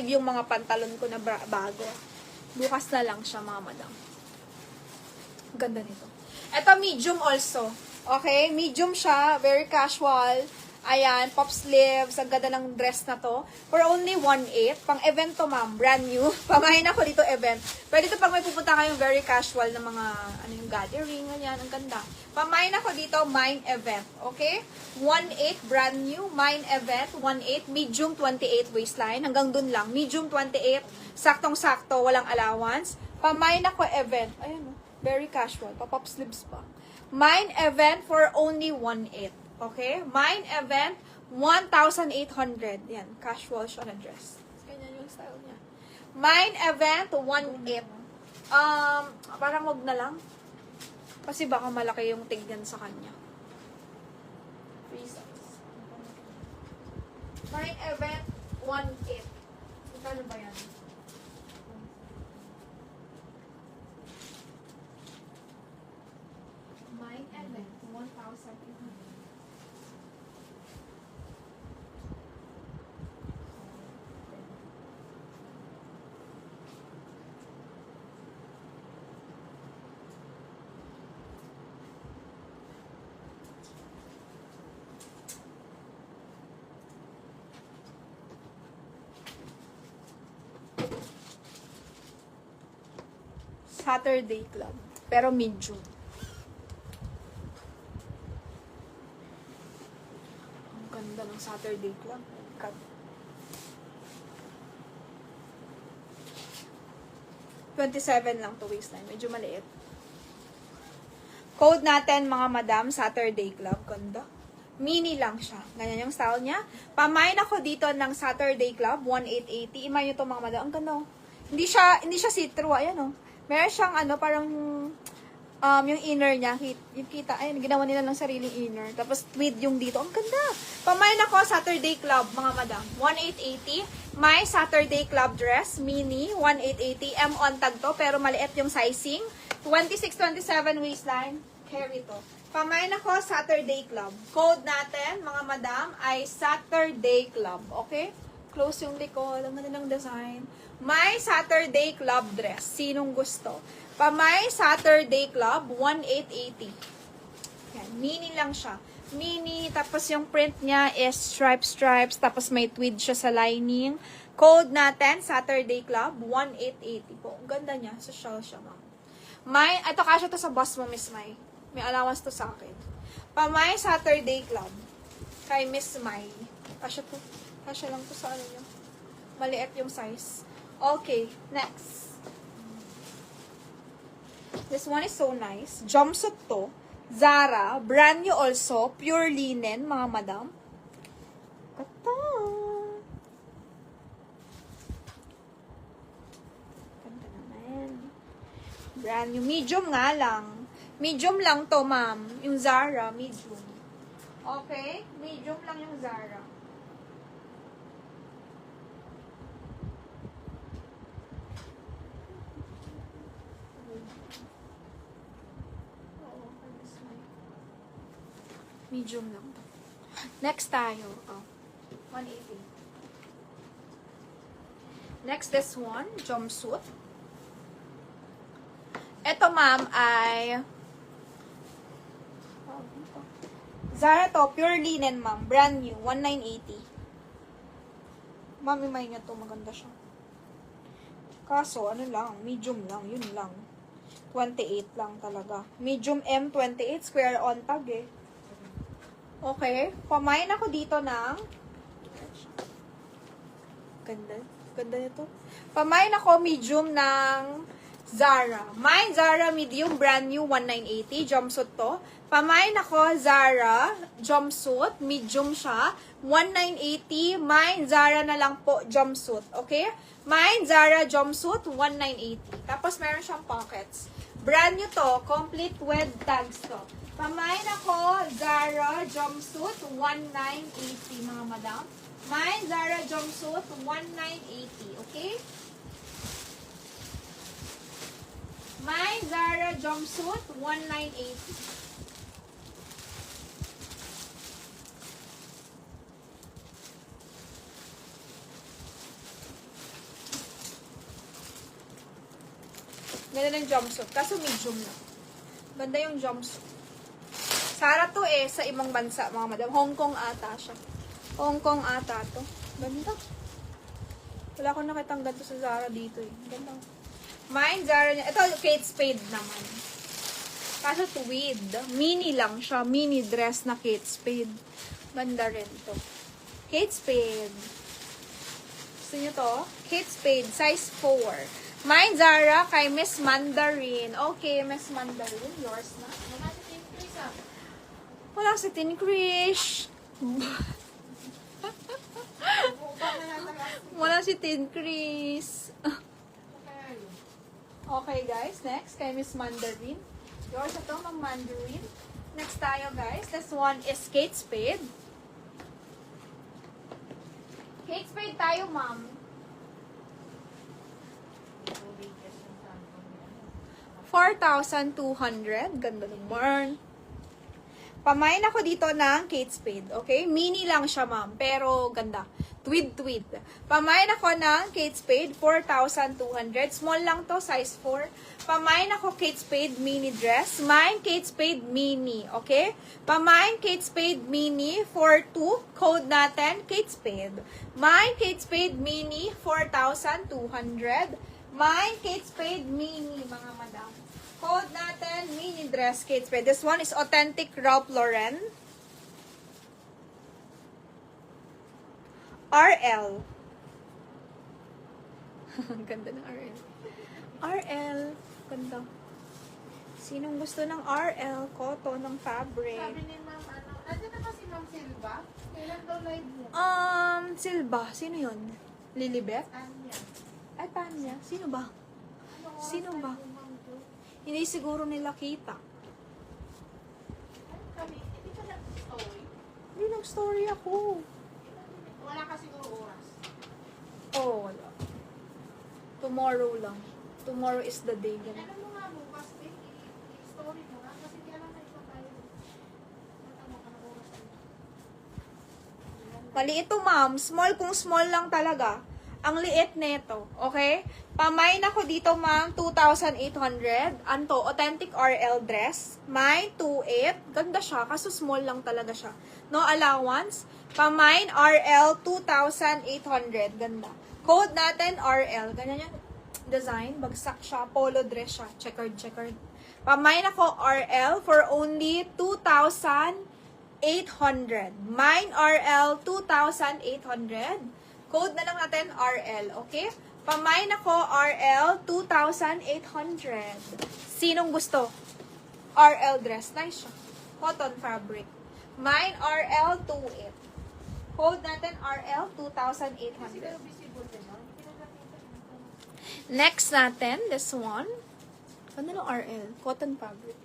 5 yung mga pantalon ko na bago. Bukas na lang siya, mga madam. Ganda nito. Ito, medium also. Okay? Medium siya. Very casual. Ayan, pop sleeves. Ang ganda ng dress na to. For only 1.8. Pang event to, ma'am. Brand new. Pamahin ako dito event. Pwede to pag may pupunta kayong very casual na mga, ano yung gathering. Ayan, ang ganda. Pamahin ako dito, mine event. Okay? 1.8, brand new. Mine event, 1.8. Medium 28 waistline. Hanggang dun lang. Medium 28. Saktong-sakto. Walang allowance. Pamahin ako event. Ayan, very casual. Pa-pop sleeves pa. Mine event for only 1.8. Okay? Mine event, 1,800. Yan, casual siya na dress. Ganyan yung style niya. Mine event, 1.8. Parang wag na lang. Kasi baka malaki yung tignan sa kanya. Free size. Mine event, 1.8. Ano ba yan? Mine event, 1,800. Saturday Club. Pero medium. Ang ganda ng Saturday Club. Cut. $27 lang to waistline. Medyo maliit. Code natin, mga madam, Saturday Club. Ganda. Mini lang siya. Ganyan yung style niya. Pamain ako dito ng Saturday Club. 1,880. Ima nyo to, mga madam. Ang ganda, oh. Hindi siya see-through. Ayan, oh. Meron siyang parang yung inner niya, yung kita, ayun, ginawa nila ng sariling inner. Tapos tweed yung dito. Ang ganda. Pamain ako, Saturday Club, mga madam. 1,880. May Saturday Club dress, mini, 1,880. M on tag to, pero maliit yung sizing. 26-27 waistline. Carry to. Pamain ako, Saturday Club. Code natin, mga madam, ay Saturday Club. Okay? Close yung likod. Ang ganda ng design. May Saturday Club dress. Sinong gusto? Pamay Saturday Club, 1,880. Yan. Mini lang siya. Mini, tapos yung print niya is stripes, tapos may tweed siya sa lining. Code natin, Saturday Club, 1,880 po. Ang ganda niya. Social siya, ma'am. May, ito kasya to sa boss mo, Miss May. May allowance to sa akin. Pamay Saturday Club. Kay Miss May. Kasya to. Kasya lang to sa ano niya. Maliit yung size. Okay, next. This one is so nice. Jumpsuit to. Zara. Brand new also. Pure linen, mga madam. Kata. Ganda naman. Brand new. Medium nga lang. Medium lang to, ma'am. Yung Zara, medium. Okay? Medium lang yung Zara. Medium lang. Next tayo. Oh, 180. Next, this one. Jumpsuit. Ito, ma'am, ay Zara to. Pure linen, ma'am. Brand new. 1,980. Ma'am, may nga to. Maganda siya. Kaso, ano lang. Medium lang. Yun lang. 28 lang talaga. Medium M, 28. Square on tag, eh. Okay. Pamain ako dito ng ganda. Ganda nito. Pamain ako medium ng Zara. May Zara medium, brand new, 1,980. Jumpsuit to. Pamain ako Zara jumpsuit. Medium siya. 1,980. May Zara na lang po jumpsuit. Okay? May Zara jumpsuit, 1,980. Tapos meron siyang pockets. Brand new to. Complete with tags to. Pamain ako, Zara jumpsuit, 1,980, mga madam. May Zara jumpsuit, 1,980, okay? May Zara jumpsuit, 1,980. Ganda ng jumpsuit. Kaso medium na. Ganda yung jumpsuit. Sara to eh, sa ibang bansa, mga madam. Hong Kong ata siya. Hong Kong ata to. Ganda. Wala akong nakitang ganito sa Zara dito eh. Ganda. Mine, Zara niya. Ito, Kate Spade naman. Kaso tweed. Mini lang siya. Mini dress na Kate Spade. Ganda rin to. Kate Spade. Gusto nyo to? Kate Spade, size 4. Mine, Zara, kay Miss Mandarin. Okay, Miss Mandarin. Yours na. Wala si Tin Krish. Wala si Tin Chris. Okay, guys. Next, kay Miss Mandarin. Yours ito, Ma'am Mandarin. Next tayo, guys. This one is Kate Spade. Kate Spade tayo, ma'am. $4,200. Ganda naman. Pamain ako dito ng Kate Spade, okay? Mini lang siya, ma'am, pero ganda. Tweed. Pamain ako ng Kate Spade, 4,200. Small lang to, size 4. Pamain ako Kate Spade mini dress. Mine Kate Spade mini, okay? Pamain Kate Spade mini for 2. Code natin, Kate Spade. Mine Kate Spade mini, 4,200. Mine Kate Spade mini, mga madam. Code natin, mini dress Kate Spade. This one is authentic Ralph Lauren. RL. Ganda ng RL. RL. Ganda. Sinong gusto ng RL? Cotton ng fabric. Sabi ni Ma'am, andyan na ba si Ma'am Silva? Kailan daw live mo? Silva. Sino yun? Lilibet? Anya. Ay, Tanya. Sino ba? Ano Sino oras ba? live mo, Ma'am Jo? Hindi siguro nila kita. Hindi ka nag-story? Hindi nag-story ako. Wala ka siguro oras. Oh, wala. Tomorrow lang. Tomorrow is the day. Ganun. Alam mo nga bukas, i-story mo nga kasi di alam na ito tayo. Matamo ka na oras. Mali ito, ma'am. Small kung small lang talaga. Ang liit nito. Okay? Pamain ako dito, ma'am. 2,800. Anto, authentic RL dress. Mine, 2,800. Ganda siya. Kaso small lang talaga siya. No allowance. Pamain, RL, 2,800. Ganda. Code natin, RL. Ganyan yung design. Bagsak siya. Polo dress siya. Checkered. Pamain ako, RL, for only 2,800. Mine, RL, 2,800. Code na lang natin, RL. Okay? Pamain ako, RL, 2,800. Sinong gusto? RL dress. Nice siya. Cotton fabric. Mine, RL, 2,800. Code natin, RL, 2,800. Visible din, no? Hindi ka nakita. Next natin, this one. Ano ng RL? Cotton fabric.